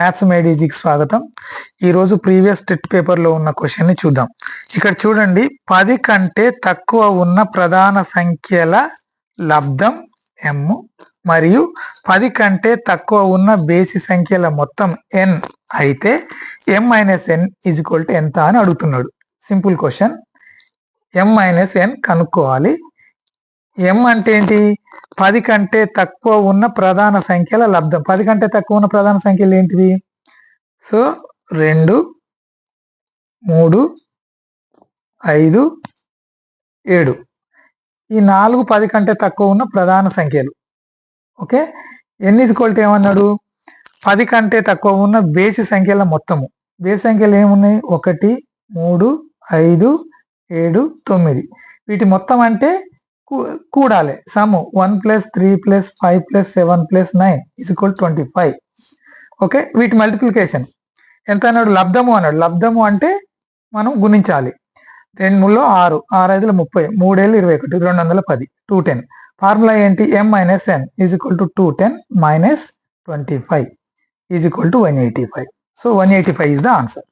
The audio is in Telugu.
మ్యాథ్స్ మేడ్ ఈజీకి స్వాగతం. ఈరోజు ప్రీవియస్ టెట్ పేపర్లో ఉన్న క్వశ్చన్ని చూద్దాం. ఇక్కడ చూడండి, 10 కంటే తక్కువ ఉన్న ప్రధాన సంఖ్యల లబ్ధం m మరియు 10 కంటే తక్కువ ఉన్న బేసి సంఖ్యల మొత్తం n అయితే m minus n is equal to ఎంత అని అడుగుతున్నాడు. Simple question. m minus n కనుక్కోవాలి. m అంటే ఏంటి? 10 కంటే తక్కువ ఉన్న ప్రధాన సంఖ్యల లబ్ధం. 10 కంటే తక్కువ ఉన్న ప్రధాన సంఖ్యలు ఏంటివి? సో 2, 3, 5, 7. ఈ 4 10 కంటే తక్కువ ఉన్న ప్రధాన సంఖ్యలు. Okay, n is equal to ఏమన్నాడు? 10 కంటే తక్కువ ఉన్న బేసి సంఖ్యల మొత్తము. బేసి సంఖ్యలు ఏమున్నాయి? 1, 3, 5, 7, 9. వీటి మొత్తం అంటే కూడాలి. Sum 1 + 3 + 5 + 7 + 9 is equal 25. ఓకే, వీటి మల్టిప్లికేషన్ ఎంత అన్నాడు? లబ్ధము అన్నాడు. లబ్ధము అంటే మనం గుణించాలి. 2 3 6, 6 5 30, 3 7 21, 210, 210. ఫార్ములా ఏంటి? m minus n is equal to 210 minus 25 is equal to 185. So 185 is the answer.